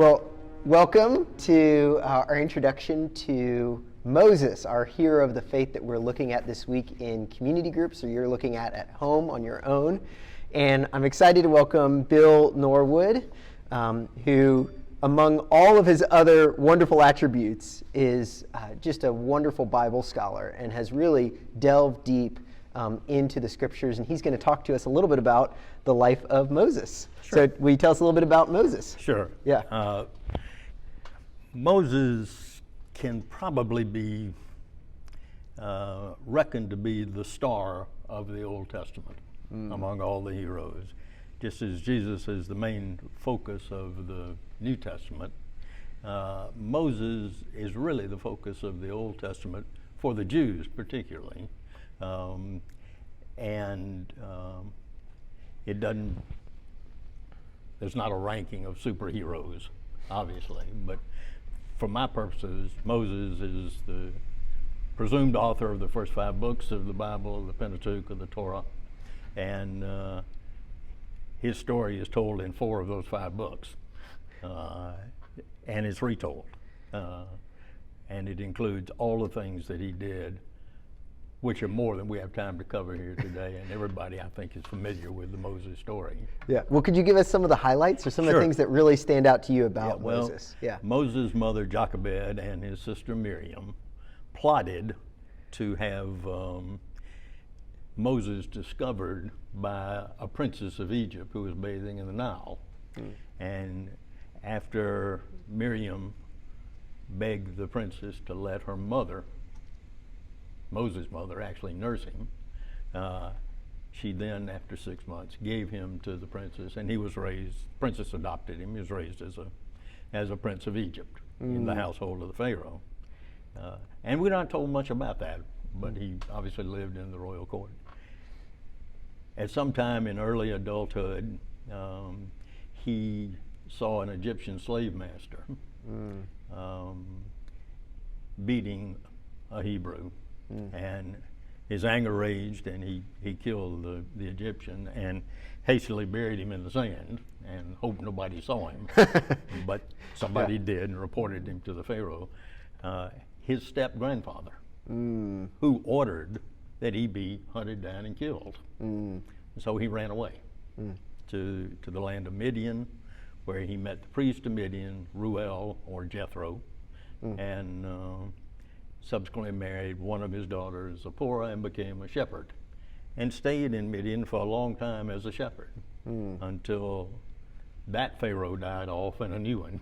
Well, welcome to our introduction to Moses, our hero of the faith that we're looking at this week in community groups, or you're looking at home on your own. And I'm excited to welcome Bill Norwood, who, among all of his other wonderful attributes, is just a wonderful Bible scholar and has really delved deep into the scriptures. And he's going to talk to us a little bit about the life of Moses. Sure. So will you tell us a little bit about Moses? Sure. Yeah. Moses can probably be reckoned to be the star of the Old Testament among all the heroes. Just as Jesus is the main focus of the New Testament, Moses is really the focus of the Old Testament for the Jews particularly. It doesn't, there's not a ranking of superheroes, obviously, but for my purposes, Moses is the presumed author of the first 5 books of the Bible, the Pentateuch, of the Torah, and his story is told in 4 of those 5 books, and it's retold, and it includes all the things that he did, which are more than we have time to cover here today, and everybody, I think, is familiar with the Moses story. Yeah. Well, could you give us some of the highlights or some of the things that really stand out to you about Moses? Yeah. Moses' mother, Jochebed, and his sister Miriam plotted to have Moses discovered by a princess of Egypt who was bathing in the Nile. And after Miriam begged the princess to let her mother, Moses' mother, actually nurse him, she then, after 6 months, gave him to the princess, and he was raised, princess adopted him, he was raised as a prince of Egypt in the household of the Pharaoh. And we're not told much about that, but he obviously lived in the royal court. At some time in early adulthood, he saw an Egyptian slave master beating a Hebrew. And his anger raged, and he killed the Egyptian and hastily buried him in the sand and hoped nobody saw him. But somebody did and reported him to the Pharaoh. His step-grandfather, who ordered that he be hunted down and killed. So he ran away to the land of Midian, where he met the priest of Midian, Ruel, or Jethro, and subsequently married one of his daughters, Zipporah, and became a shepherd, and stayed in Midian for a long time as a shepherd until that Pharaoh died off and a new one.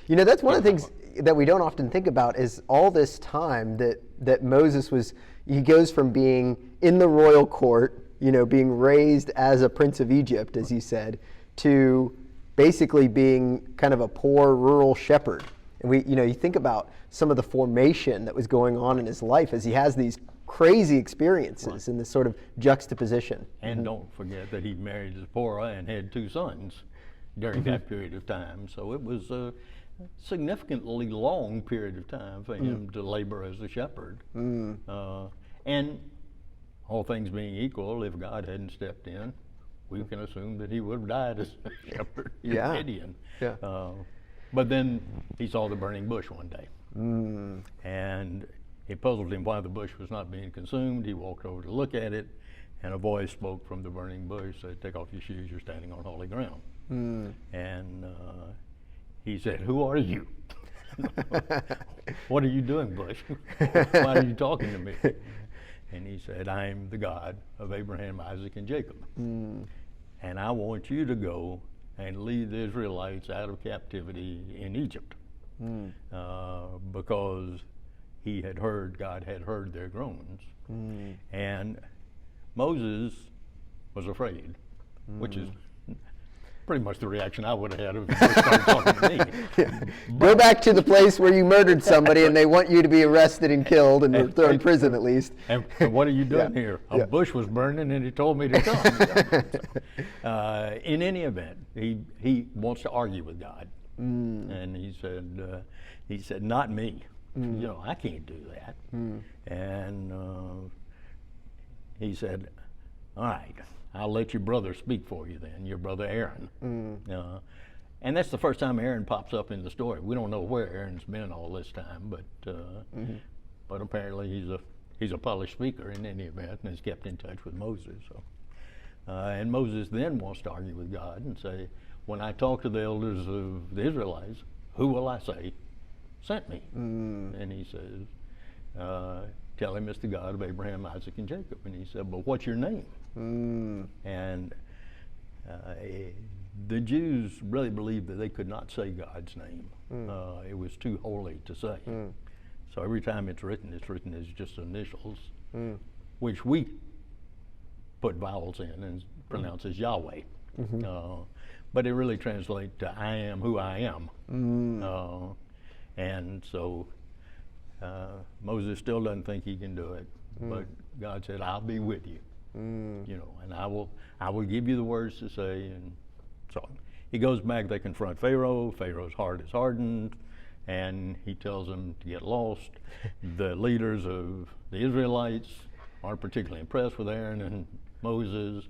You know, that's one of the things that we don't often think about is all this time that Moses he goes from being in the royal court, being raised as a prince of Egypt, as you said, to basically being kind of a poor rural shepherd. And you think about some of the formation that was going on in his life as he has these crazy experiences in this sort of juxtaposition. And don't forget that he married Zipporah and had 2 sons during that period of time. So it was a significantly long period of time for him to labor as a shepherd. And all things being equal, if God hadn't stepped in, we can assume that he would have died as a shepherd in Midian. But then he saw the burning bush one day, and it puzzled him why the bush was not being consumed. He walked over to look at it, and a voice spoke from the burning bush, said, "Take off your shoes, you're standing on holy ground." And he said, "Who are you? What are you doing, bush? Why are you talking to me?" And he said, "I am the God of Abraham, Isaac, and Jacob. And I want you to go and lead the Israelites out of captivity in Egypt." Because God had heard their groans. And Moses was afraid, which is pretty much the reaction I would have had if he started talking to me. Go back to the place where you murdered somebody and they want you to be arrested and killed and thrown in prison at least. And what are you doing here? A bush was burning and he told me to come. In any event, he wants to argue with God. And he said, "Not me. I can't do that." And he said, "All right, I'll let your brother speak for you then, your brother Aaron." And that's the first time Aaron pops up in the story. We don't know where Aaron's been all this time, but apparently he's a polished speaker in any event, and has kept in touch with Moses. So, and Moses then wants to argue with God and say, when I talk to the elders of the Israelites, who will I say sent me? And he says, tell him it's the God of Abraham, Isaac, and Jacob. And he said, but what's your name? And the Jews really believed that they could not say God's name. It was too holy to say. So every time it's written as just initials, which we put vowels in and pronounce as Yahweh. But it really translates to I am who I am. And so Moses still doesn't think he can do it, but God said, I'll be with you. You know, and I will give you the words to say. And so he goes back, they confront Pharaoh. Pharaoh's heart is hardened, and he tells them to get lost. The leaders of the Israelites aren't particularly impressed with Aaron and Moses,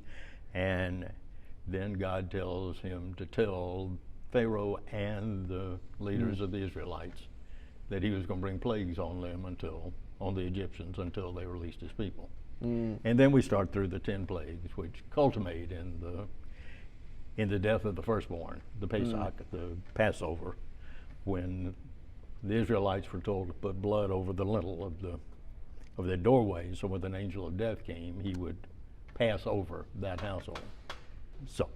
and then God tells him to tell Pharaoh and the leaders of the Israelites that he was going to bring plagues on them on the Egyptians until they released his people. And then we start through the 10 plagues, which culminate in the death of the firstborn, the Pesach, the Passover, when the Israelites were told to put blood over the lintel of their doorway, so when an angel of death came, he would pass over that household. So,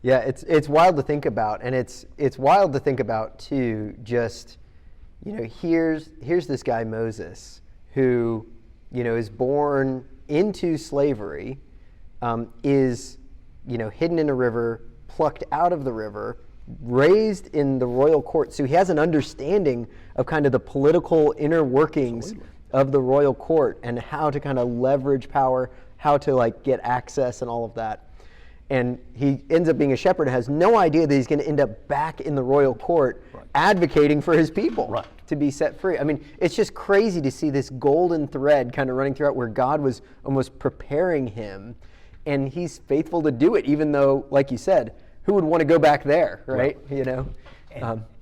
yeah, it's wild to think about, and it's wild to think about too. Just, you know, here's this guy Moses who, you know, is born into slavery, is, you know, hidden in a river, plucked out of the river, raised in the royal court. So he has an understanding of kind of the political inner workings of the royal court and how to kind of leverage power, how to like get access and all of that. And he ends up being a shepherd and has no idea that he's going to end up back in the royal court advocating for his people to be set free. I mean, it's just crazy to see this golden thread kind of running throughout where God was almost preparing him, and he's faithful to do it, even though, like you said, who would want to go back there, right? You know,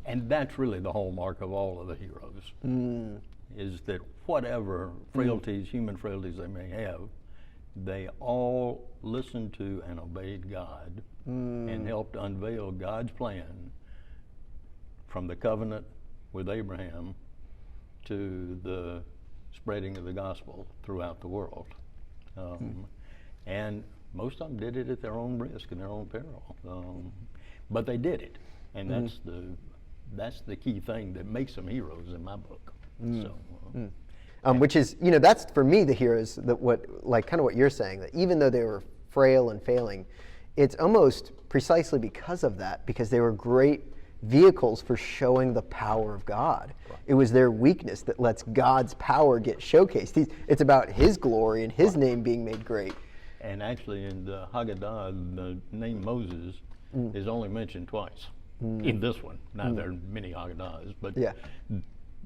and that's really the hallmark of all of the heroes, is that whatever frailties, human frailties they may have, they all listened to and obeyed God and helped unveil God's plan from the covenant with Abraham to the spreading of the gospel throughout the world. And most of them did it at their own risk and their own peril. But they did it. And that's the key thing that makes them heroes in my book. Which is, you know, that's for me the heroes, that kind of what you're saying, that even though they were frail and failing, it's almost precisely because of that, because they were great vehicles for showing the power of God. It was their weakness that lets God's power get showcased. It's about his glory and his name being made great. And actually in the Haggadah, the name Moses is only mentioned twice in this one. Now there are many Haggadahs, but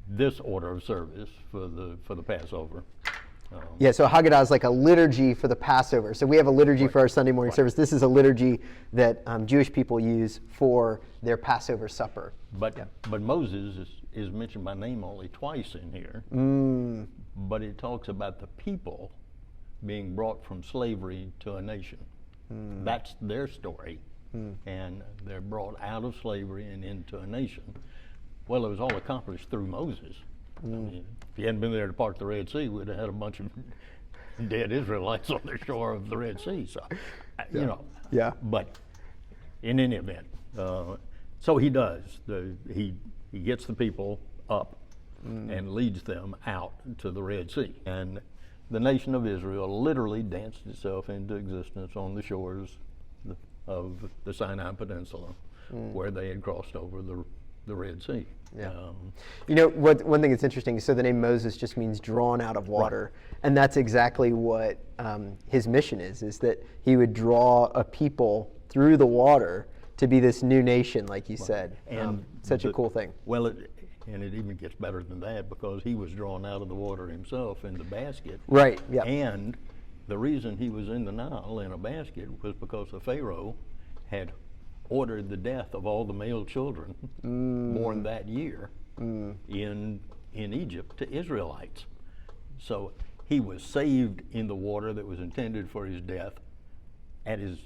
this order of service for the Passover. So Haggadah is like a liturgy for the Passover. So we have a liturgy for our Sunday morning service. This is a liturgy that Jewish people use for their Passover supper. But Moses is mentioned by name only twice in here. But it talks about the people being brought from slavery to a nation. That's their story. And they're brought out of slavery and into a nation. Well, it was all accomplished through Moses. I mean, if he hadn't been there to part the Red Sea, we'd have had a bunch of dead Israelites on the shore of the Red Sea. So, you know. But in any event, so he does. He gets the people up and leads them out to the Red Sea. And the nation of Israel literally danced itself into existence on the shores of the Sinai Peninsula, where they had crossed over the Red Sea. You know, one thing that's interesting, so the name Moses just means drawn out of water, and that's exactly what his mission is that he would draw a people through the water to be this new nation, like you said. And such a cool thing. Well, and it even gets better than that, because he was drawn out of the water himself in the basket. And the reason he was in the Nile in a basket was because the Pharaoh had ordered the death of all the male children born that year in Egypt to Israelites. So he was saved in the water that was intended for his death at his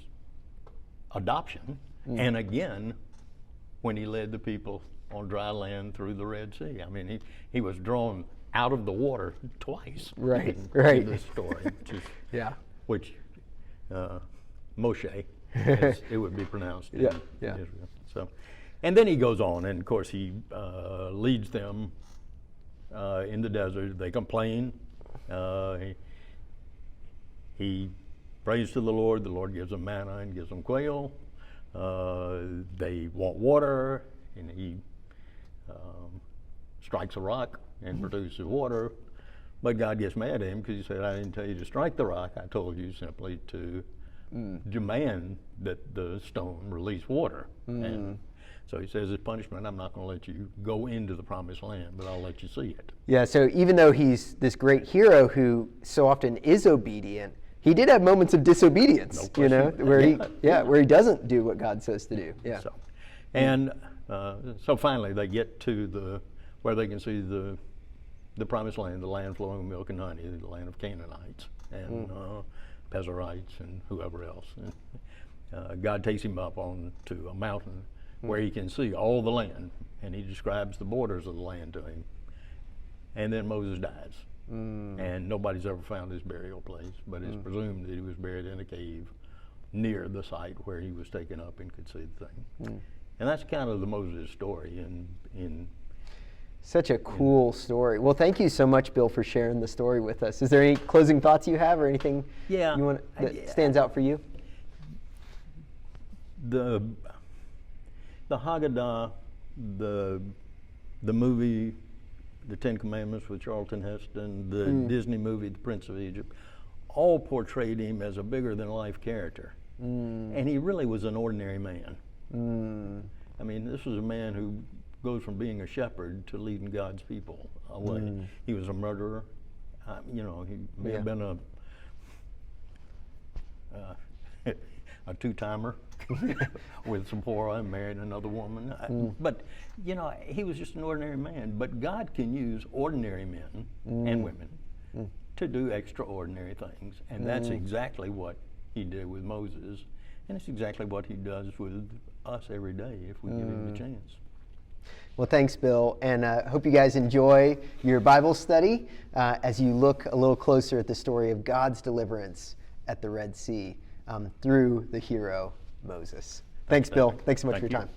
adoption, and again when he led the people on dry land through the Red Sea. I mean, he was drawn out of the water twice Right, in right. this story, Yeah. which Moshe, as it would be pronounced in Yeah, yeah. Israel. So, and then he goes on, and of course he leads them in the desert. They complain. He prays to the Lord. The Lord gives them manna and gives them quail. They want water, and he strikes a rock and produces water. But God gets mad at him because he said, I didn't tell you to strike the rock. I told you simply to demand that the stone release water. And so he says, as punishment, I'm not going to let you go into the promised land, but I'll let you see it. Yeah, so even though he's this great hero who so often is obedient, he did have moments of disobedience, No you know, question. where where he doesn't do what God says to do. Yeah. So, and so finally they get to where they can see the promised land, the land flowing with milk and honey, the land of Canaanites and Pezerites and whoever else. And God takes him up to a mountain where he can see all the land, and he describes the borders of the land to him. And then Moses dies, and nobody's ever found his burial place, but it's presumed that he was buried in a cave near the site where he was taken up and could see the thing. And that's kind of the Moses story in Such a cool story. Well, thank you so much, Bill, for sharing the story with us. Is there any closing thoughts you have or anything Yeah, you want that stands out for you? the Haggadah, the movie, The Ten Commandments with Charlton Heston, the Disney movie, The Prince of Egypt, all portrayed him as a bigger than life character. And he really was an ordinary man. I mean, this was a man who goes from being a shepherd to leading God's people away. He was a murderer. You know, he may have been a two-timer with Zipporah and married another woman. But, you know, he was just an ordinary man. But God can use ordinary men and women to do extraordinary things. And that's exactly what he did with Moses. And it's exactly what he does with us every day if we give him the chance. Well, thanks, Bill, and hope you guys enjoy your Bible study as you look a little closer at the story of God's deliverance at the Red Sea through the hero Moses. Thanks, Bill. Thanks so much for your time.